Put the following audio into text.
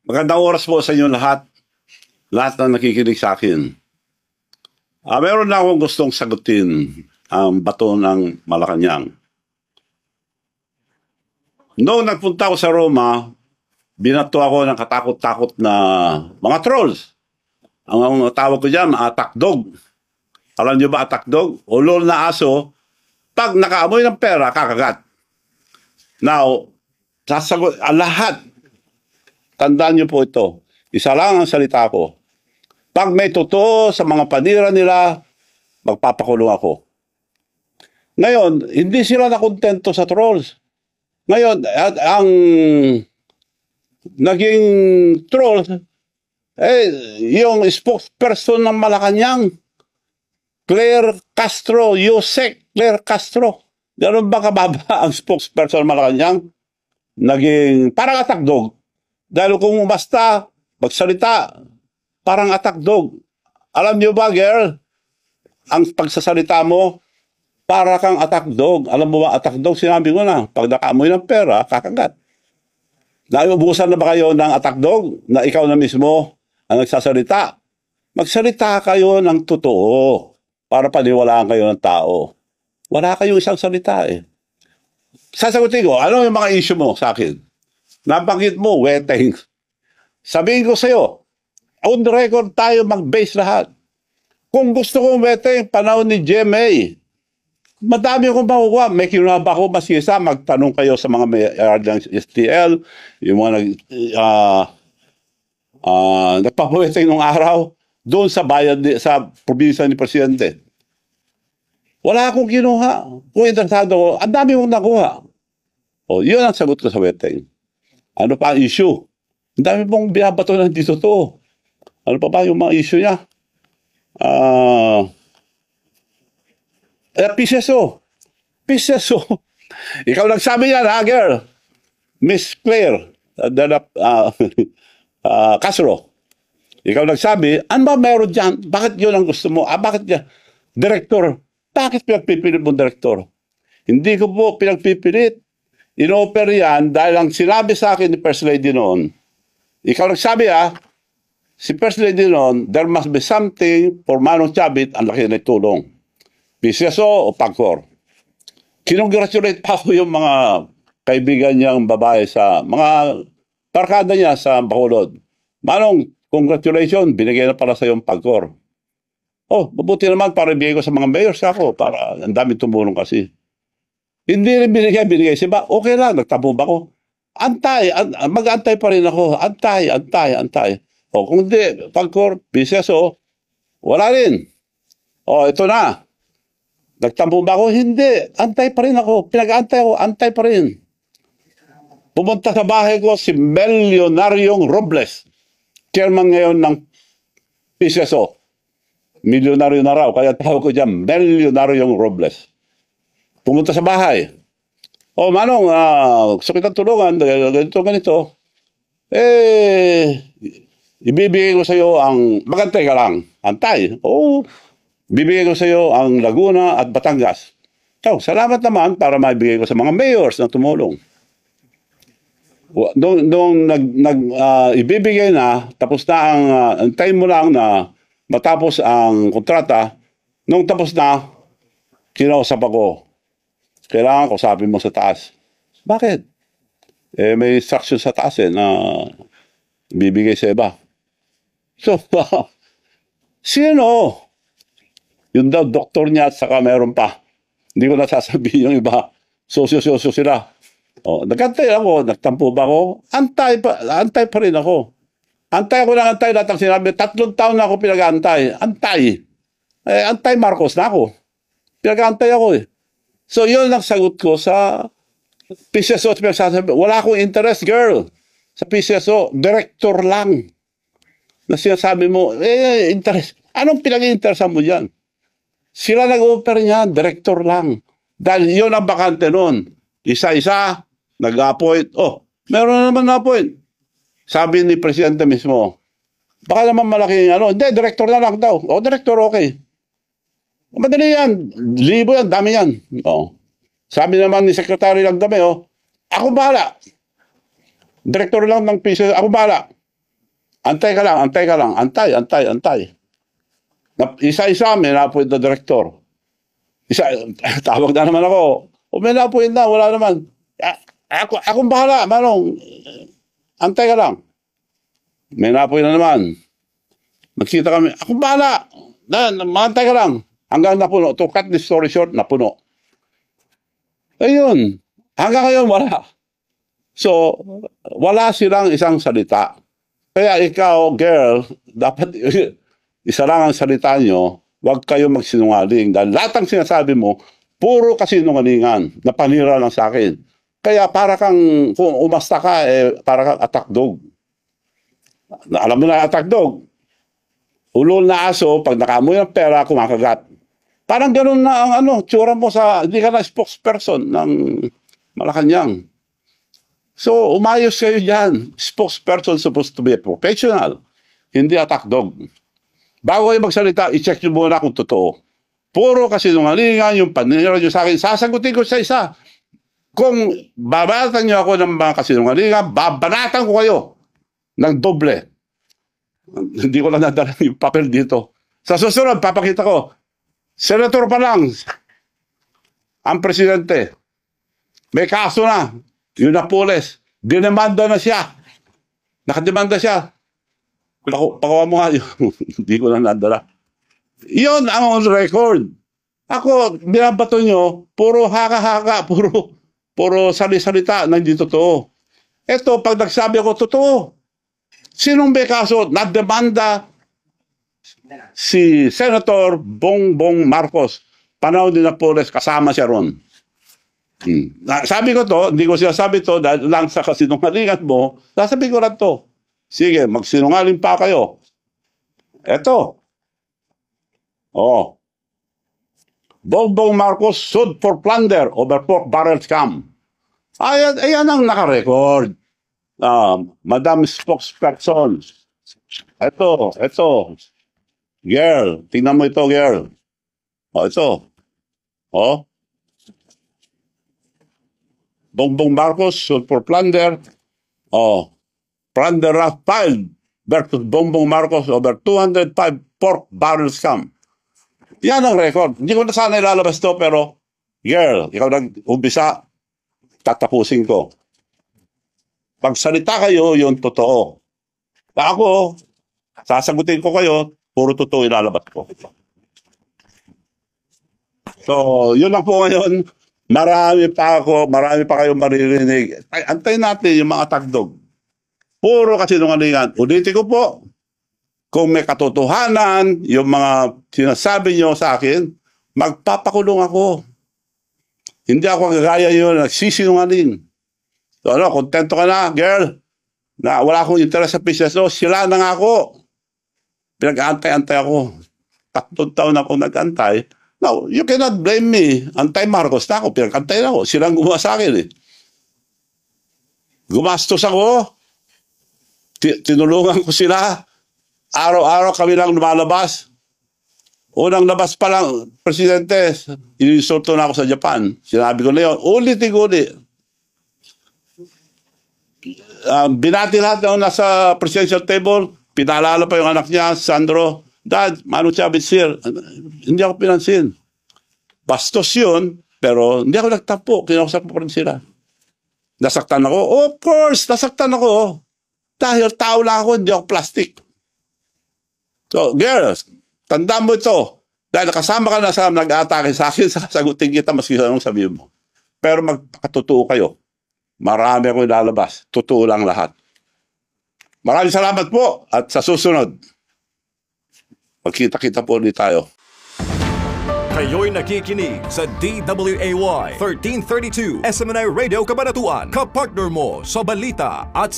Magandang oras po sa inyo lahat na nakikinig sa akin. Meron na akong gustong sagutin ang bato ng Malacanang. Noong nagpunta ako sa Roma, binato ako ng katakot-takot na mga trolls. Ang tawag ko dyan, attack dog. Alam niyo ba attack dog? Ulol na aso, pag nakaamoy ng pera, kakagat. Now, sasagot, lahat, tandaan niyo po ito. Isa lang ang salita ko. Pag may totoo sa mga panira nila, magpapakulong ako. Ngayon, hindi sila nakontento sa trolls. Ngayon, ang naging trolls, yung spokesperson ng Malacanang, Claire Castro, Yusek Claire Castro. Ganun ba kababa ang spokesperson ng Malacanang? Naging parang attack dog. Dahil kung basta magsalita, parang attack dog. Alam niyo ba, girl, ang pagsasalita mo, para kang attack dog. Alam mo ba, attack dog, sinabi ko na, pag nakaamoy ng pera, kakagat. Naubusan na ba kayo ng attack dog na ikaw na mismo ang nagsasalita? Magsalita kayo ng totoo para paniwalaan kayo ng tao. Wala kayong isang salita eh. Sasagutin ko, ano yung mga issue mo sa akin? Nabanggit mo, weteng. Sabihin ko sa'yo, on the record tayo mag-base lahat. Kung gusto kong weteng, panahon ni GMA, madami akong makukuha. May kinunaba ko masisa, magtanong kayo sa mga may ng STL, yung mga nagpapaweting nung araw, doon sa bayan, sa probinsya ni Presidente. Wala akong kinuha. Kung interesado ko, ang dami kong nakuha. O, yun ang sagot ko sa weteng. Ano pa ang issue? Ang dami pong binabato ng dito to. Ano pa ba yung mga issue niya? PCSO. Ikaw nagsabi yan, ha, girl? Miss Claire Castro. Ikaw nagsabi, ano ba meron dyan? Bakit yun ang gusto mo? Bakit yan? Director. Bakit pinagpipilit mo, director? Hindi ko po pinagpipilit. In-offer yan dahil ang sinabi sa akin ni First Lady noon, ikaw nagsabi, si First Lady noon, there must be something for Manong Chavit, ang laki na tulong. PCSO o PAGCOR. Kinongratulate pa ako yung mga kaibigan niyang babae sa mga barkada niya sa Bacolod. Manong, congratulations, binigay na pala sa yung PAGCOR. Oh, mabuti naman para ibigay ko sa mga mayors ako para ang dami tumulong kasi. Hindi rin binigay. Siba, okay lang, nagtabo ba ko? Antay, mag-antay pa rin ako. Antay. O, kung hindi, PAGCOR, PCSO, wala rin. O, ito na. Nagtampo ba ako? Hindi. Antay pa rin ako. Pinag-antay ako. Antay pa rin. Pumunta sa bahay ko si Milyonaryo Robles. Chairman ngayon ng PCSO. Milyonaryo na raw. Kaya tawag ko dyan, Milyonaryo Robles. Pumunta sa bahay. O, Manong, gusto kitang tulungan. Ganito. Ibibigay ko sa iyo ang... Magantay ka lang. Antay. Oo. Bibigay ko sa iyo ang Laguna at Batangas. So, salamat naman para maibigay ko sa mga mayors na tumulong. Nung ibibigay na, tapos na ang time mo lang na matapos ang kontrata, nung tapos na, kinausap ako. Kailangan ko sabi mo sa taas. Bakit? May instruction sa taas na bibigay sa iba. So, sino? Yun daw, doktor niya at saka meron pa. Hindi ko nasasabihin yung iba. Sosyo sila. O, nagantay ako, nagtampo ba ako? Antay pa rin ako. Antay lahat ang sinabi. 3 taon na ako pinag-antay. Antay Marcos na ako. Pinag-antay ako eh. So, yun ang sagot ko sa PCSO. Wala akong interest, girl. Sa PCSO, director lang. Na sinasabi mo, interest. Anong pinag-interesan mo dyan? Sila nag-offer niya, director lang. Dahil yun ang bakante noon. Isa-isa, nag-appoint. Oh, meron na naman na-appoint. Sabi ni Presidente mismo, baka naman malaking hindi, director na lang daw. O, director, okay. Madali yan. Libo yan, dami yan. Oh. Sabi naman ni Secretary Lagdame, ako bahala. Director lang ng PCSO, ako bahala. Antay ka lang, antay ka lang. Antay, antay, antay. Isa-isa, may na-appoint na direktor. Tawag na naman ako. O may na-appoint na, wala naman. Akong bahala, Manong. Antay ka lang. May na-appoint na naman. Magkita kami. Akong bahala. Antay ka lang. Hanggang napuno. To cut the story short, napuno. Ayun. Hanggang ngayon, wala. So, wala silang isang salita. Kaya ikaw, girl, dapat isa lang ang salita nyo, huwag kayo magsinungaling. Dahil lahat ng sinasabi mo, puro kasinungalingan na panira lang sa akin. Kaya para kang, kung umasta ka, para kang attack dog. Alam mo na attack dog. Ulol na aso, pag nakamoy ng pera, kumakagat. Parang ganun na ang tsura mo sa, hindi ka na spokesperson ng Malacanang. So, umayos kayo dyan. Spokesperson supposed to be a professional, hindi attack dog. Bago kayo magsalita, i-check nyo muna kung totoo. Puro kasinungalingan yung panira nyo sa akin. Sasagutin ko sa isa. Kung babanatan nyo ako ng mga kasinungalingan, babanatan ko kayo ng doble. Hindi ko lang nadala yung papel dito. Sa susunod, papakita ko, senator pa lang, ang presidente, may kaso na, yung Napoles, dinemanda na siya. Nakademanda siya. Pakawa mo nga yun. Hindi ko lang nadala. Yun ang on record. Ako, binabato nyo, puro haka-haka, puro sali-salita na hindi totoo. Ito, pag nagsabi ako, totoo. Sinong may kaso? Nademanda si Senator Bongbong Marcos. Panahon ni Napoles, kasama siya ron. Sabi ko to, hindi ko sinasabi to dahil lang sa kasinungalingan mo, sasabi ko lang to. Sige, magsinungaling pa kayo. Eto. Oh. Bongbong Marcos sued for plunder over pork barrel scam. Ayan ang nakarecord. Madam Spokesperson. Eto. Girl, tingnan mo ito, girl. Ito. Bongbong Marcos sued for plunder. Plunder filed versus Bongbong Marcos over 205 pork barrel scam. Yan ang record. Hindi ko na sana ilalabas to, pero girl, ikaw nag-umpisa, tatapusin ko. Pagsalita kayo, yung totoo. Ako, sasagutin ko kayo, puro totoo ilalabas ko. So, yun lang po ngayon. Marami pa kayong maririnig. Antayin natin yung mga tagdog. Puro kasinungalingan. Ulitin ko po, kung may katotohanan, yung mga sinasabi nyo sa akin, magpapakulong ako. Hindi ako kagaya yun, nagsisinungaling. So kontento ka na, girl, na wala akong interest sa business. So, sila na nga ako. Pinag-antay-antay ako. 3 taon akong nag-antay. Now, you cannot blame me. Antay Marcos na ako, pinag-antay na ako. Silang gumawa sa akin eh. Gumastos ako. Tinulungan ko sila. Araw-araw kami lang lumalabas. Unang labas pa lang, Presidente, inisulto na ako sa Japan. Sinabi ko na yun, ulit-ulit. Binati lahat na nasa presidential table, pinaalala pa yung anak niya, Sandro, Dad, Manu Chavez here. Hindi ako pinansin. Bastos yun, pero hindi ako nagtapo. Kinausap ko pa rin sila. Nasaktan ako? Oh, of course, nasaktan ako. Dahil tao lang ako, hindi ako plastic. So, girls, tandaan mo ito. Dahil kasama ka na sa nag-atake sa akin, sasagutin kita maski anong sabihin mo. Pero magpakatotoo kayo. Marami akong ilalabas. Totoo lang lahat. Maraming salamat po at sa susunod, magkita-kita po ulit tayo. Kayo'y nakikinig sa DWAY 1332 SMNI Radio Cabanatuan, kapartner mo sa balita at